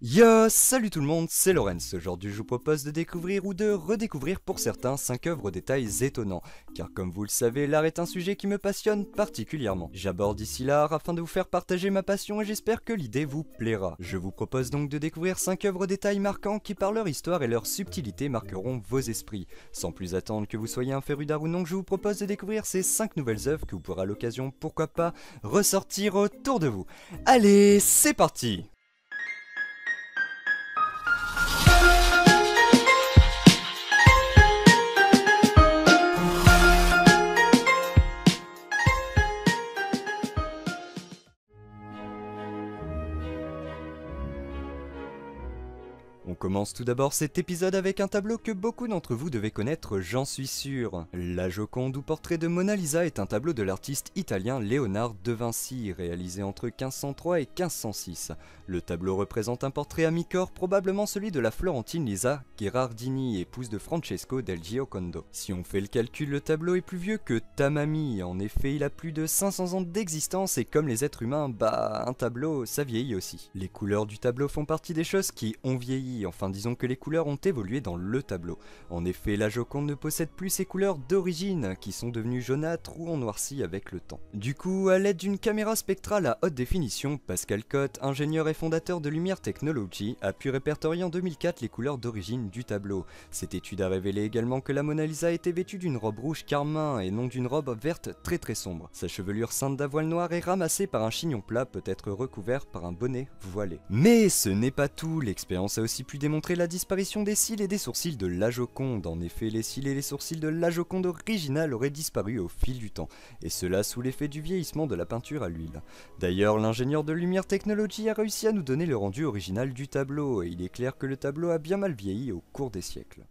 Yo, salut tout le monde, c'est Lorenz. Aujourd'hui, je vous propose de découvrir ou de redécouvrir pour certains 5 œuvres aux détails étonnants. Car comme vous le savez, l'art est un sujet qui me passionne particulièrement. J'aborde ici l'art afin de vous faire partager ma passion et j'espère que l'idée vous plaira. Je vous propose donc de découvrir 5 œuvres aux détails marquants qui par leur histoire et leur subtilité marqueront vos esprits. Sans plus attendre que vous soyez un féru d'art ou non, je vous propose de découvrir ces 5 nouvelles œuvres que vous pourrez à l'occasion, pourquoi pas, ressortir autour de vous. Allez, c'est parti! On commence tout d'abord cet épisode avec un tableau que beaucoup d'entre vous devez connaître, j'en suis sûr. La Joconde ou portrait de Mona Lisa est un tableau de l'artiste italien Léonard de Vinci, réalisé entre 1503 et 1506. Le tableau représente un portrait à mi-corps, probablement celui de la Florentine Lisa Gherardini, épouse de Francesco del Giocondo. Si on fait le calcul, le tableau est plus vieux que ta mamie, en effet il a plus de 500 ans d'existence et comme les êtres humains, un tableau ça vieillit aussi. Les couleurs du tableau font partie des choses qui ont vieilli, enfin disons que les couleurs ont évolué dans le tableau. En effet, la Joconde ne possède plus ses couleurs d'origine, qui sont devenues jaunâtres ou ont noirci avec le temps. Du coup, à l'aide d'une caméra spectrale à haute définition, Pascal Cotte, ingénieur et fondateur de Lumière Technology, a pu répertorier en 2004 les couleurs d'origine du tableau. Cette étude a révélé également que la Mona Lisa était vêtue d'une robe rouge carmin et non d'une robe verte très sombre. Sa chevelure ceinte d'avoine noire est ramassée par un chignon plat, peut être recouvert par un bonnet voilé. Mais ce n'est pas tout, l'expérience a aussi pu démontrer la disparition des cils et des sourcils de la Joconde. En effet, les cils et les sourcils de la Joconde originale auraient disparu au fil du temps, et cela sous l'effet du vieillissement de la peinture à l'huile. D'ailleurs, l'ingénieur de Lumière Technology a réussi à nous donner le rendu original du tableau, et il est clair que le tableau a bien mal vieilli au cours des siècles.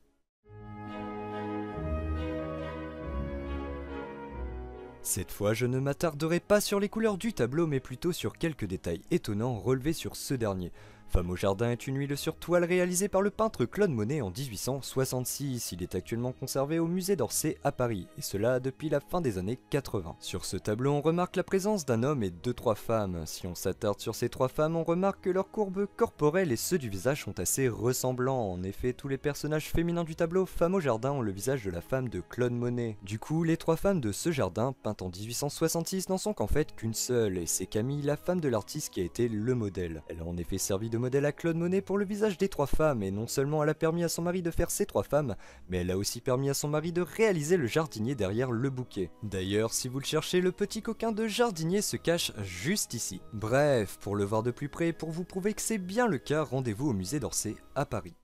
Cette fois, je ne m'attarderai pas sur les couleurs du tableau, mais plutôt sur quelques détails étonnants relevés sur ce dernier. Femme au jardin est une huile sur toile réalisée par le peintre Claude Monet en 1866. Il est actuellement conservé au musée d'Orsay à Paris, et cela depuis la fin des années 80. Sur ce tableau, on remarque la présence d'un homme et de 3 femmes. Si on s'attarde sur ces 3 femmes, on remarque que leurs courbes corporelles et ceux du visage sont assez ressemblants. En effet, tous les personnages féminins du tableau Femme au jardin ont le visage de la femme de Claude Monet. Du coup, les 3 femmes de ce jardin, peintes en 1866, n'en sont qu'en fait qu'une seule, et c'est Camille, la femme de l'artiste, qui a été le modèle. Elle a en effet servi de modèle à Claude Monet pour le visage des 3 femmes, et non seulement elle a permis à son mari de faire ces 3 femmes, mais elle a aussi permis à son mari de réaliser le jardinier derrière le bouquet. D'ailleurs, si vous le cherchez, le petit coquin de jardinier se cache juste ici. Bref, pour le voir de plus près et pour vous prouver que c'est bien le cas, rendez-vous au musée d'Orsay à Paris.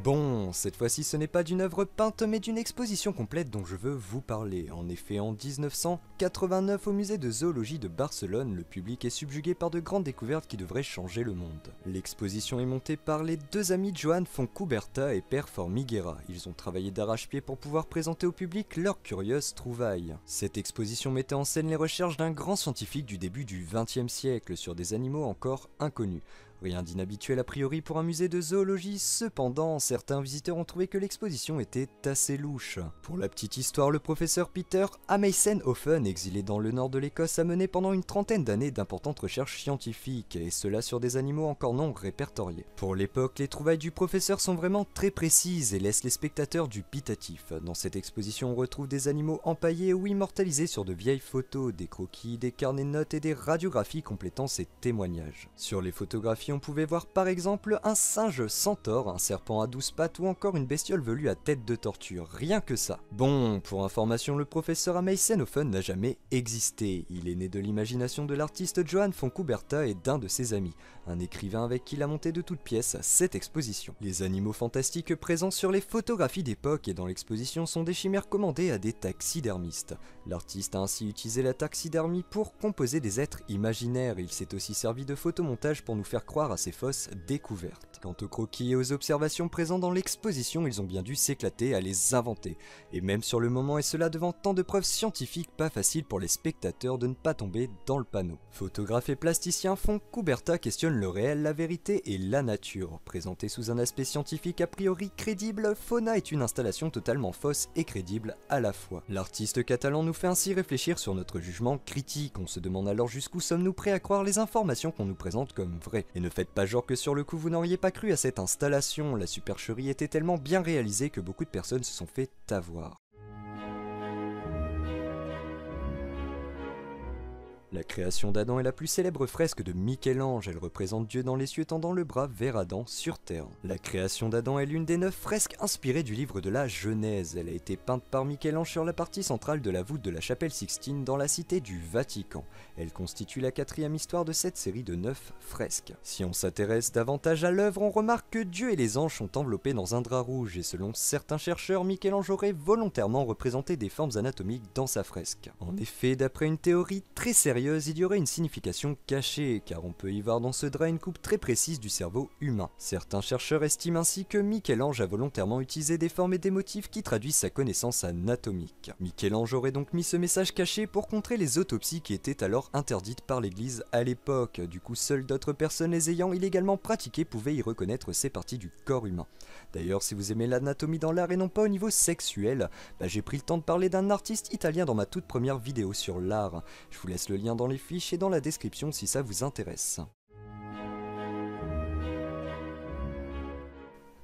Bon, cette fois-ci ce n'est pas d'une œuvre peinte mais d'une exposition complète dont je veux vous parler. En effet, en 1989 au musée de zoologie de Barcelone, le public est subjugué par de grandes découvertes qui devraient changer le monde. L'exposition est montée par les 2 amis Joan Fontcuberta et Per Formiguera. Ils ont travaillé d'arrache-pied pour pouvoir présenter au public leurs curieuses trouvailles. Cette exposition mettait en scène les recherches d'un grand scientifique du début du XXe siècle sur des animaux encore inconnus. Rien d'inhabituel a priori pour un musée de zoologie, cependant, certains visiteurs ont trouvé que l'exposition était assez louche. Pour la petite histoire, le professeur Peter Amundsen-Offen, exilé dans le nord de l'Écosse, a mené pendant une trentaine d'années d'importantes recherches scientifiques, et cela sur des animaux encore non répertoriés. Pour l'époque, les trouvailles du professeur sont vraiment très précises et laissent les spectateurs dubitatifs. Dans cette exposition, on retrouve des animaux empaillés ou immortalisés sur de vieilles photos, des croquis, des carnets de notes et des radiographies complétant ces témoignages. Sur les photographies, on pouvait voir par exemple un singe centaure, un serpent à 12 pattes ou encore une bestiole velue à tête de tortue, rien que ça. Bon, pour information, le professeur Amundsen-Offen n'a jamais existé. Il est né de l'imagination de l'artiste Joan Fontcuberta et d'un de ses amis, un écrivain avec qui il a monté de toutes pièces cette exposition. Les animaux fantastiques présents sur les photographies d'époque et dans l'exposition sont des chimères commandées à des taxidermistes. L'artiste a ainsi utilisé la taxidermie pour composer des êtres imaginaires. Il s'est aussi servi de photomontage pour nous faire croire croire à ces fausses découvertes. Quant aux croquis et aux observations présents dans l'exposition, ils ont bien dû s'éclater à les inventer. Et même sur le moment, et cela devant tant de preuves scientifiques, pas facile pour les spectateurs de ne pas tomber dans le panneau. Photographe et plasticien font qu'Huberta questionne le réel, la vérité et la nature. Présentée sous un aspect scientifique a priori crédible, Fauna est une installation totalement fausse et crédible à la fois. L'artiste catalan nous fait ainsi réfléchir sur notre jugement critique. On se demande alors jusqu'où sommes-nous prêts à croire les informations qu'on nous présente comme vraies. Et ne faites pas genre que sur le coup vous n'auriez pas cru à cette installation, la supercherie était tellement bien réalisée que beaucoup de personnes se sont fait avoir. La création d'Adam est la plus célèbre fresque de Michel-Ange, elle représente Dieu dans les cieux tendant le bras vers Adam sur terre. La création d'Adam est l'une des 9 fresques inspirées du livre de la Genèse, elle a été peinte par Michel-Ange sur la partie centrale de la voûte de la chapelle Sixtine dans la cité du Vatican. Elle constitue la 4e histoire de cette série de 9 fresques. Si on s'intéresse davantage à l'œuvre, on remarque que Dieu et les anges sont enveloppés dans un drap rouge et selon certains chercheurs, Michel-Ange aurait volontairement représenté des formes anatomiques dans sa fresque. En effet, d'après une théorie très sérieuse, il y aurait une signification cachée, car on peut y voir dans ce drap une coupe très précise du cerveau humain. Certains chercheurs estiment ainsi que Michel-Ange a volontairement utilisé des formes et des motifs qui traduisent sa connaissance anatomique. Michel-Ange aurait donc mis ce message caché pour contrer les autopsies qui étaient alors interdites par l'église à l'époque. Du coup, seules d'autres personnes les ayant illégalement pratiquées pouvaient y reconnaître ces parties du corps humain. D'ailleurs, si vous aimez l'anatomie dans l'art et non pas au niveau sexuel, j'ai pris le temps de parler d'un artiste italien dans ma toute première vidéo sur l'art. Je vous laisse le lien dans les fiches et dans la description si ça vous intéresse.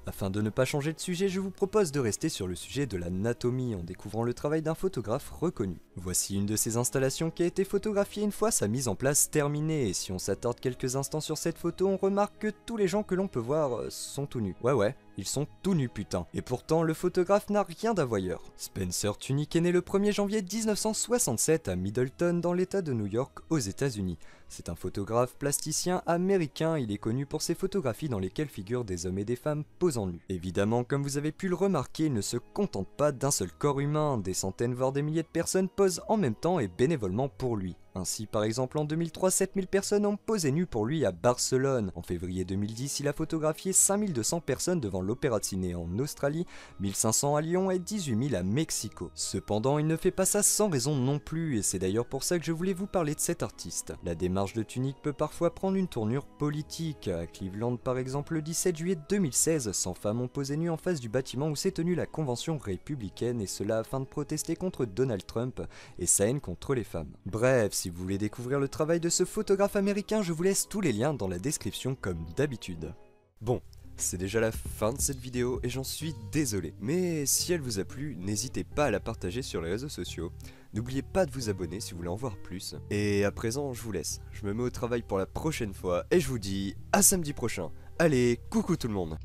Afin de ne pas changer de sujet, je vous propose de rester sur le sujet de l'anatomie en découvrant le travail d'un photographe reconnu. Voici une de ces installations qui a été photographiée une fois sa mise en place terminée, et si on s'attarde quelques instants sur cette photo, on remarque que tous les gens que l'on peut voir sont tout nus. Ouais, ils sont tout nus putain. Et pourtant, le photographe n'a rien d'avoyeur. Spencer Tunick est né le 1er janvier 1967 à Middleton dans l'état de New York aux États-Unis. C'est un photographe plasticien américain, il est connu pour ses photographies dans lesquelles figurent des hommes et des femmes posant nus. Évidemment, comme vous avez pu le remarquer, il ne se contente pas d'un seul corps humain, des centaines voire des milliers de personnes posent en même temps et bénévolement pour lui. Ainsi, par exemple, en 2003, 7000 personnes ont posé nues pour lui à Barcelone. En février 2010, il a photographié 5200 personnes devant l'Opéra de Sydney en Australie, 1500 à Lyon et 18 000 à Mexico. Cependant, il ne fait pas ça sans raison non plus, et c'est d'ailleurs pour ça que je voulais vous parler de cet artiste. La démarche de Tunick peut parfois prendre une tournure politique. À Cleveland, par exemple, le 17 juillet 2016, 100 femmes ont posé nues en face du bâtiment où s'est tenue la convention républicaine, et cela afin de protester contre Donald Trump et sa haine contre les femmes. Bref, si vous voulez découvrir le travail de ce photographe américain, je vous laisse tous les liens dans la description comme d'habitude. Bon, c'est déjà la fin de cette vidéo et j'en suis désolé. Mais si elle vous a plu, n'hésitez pas à la partager sur les réseaux sociaux. N'oubliez pas de vous abonner si vous voulez en voir plus. Et à présent, je vous laisse. Je me mets au travail pour la prochaine fois et je vous dis à samedi prochain. Allez, coucou tout le monde!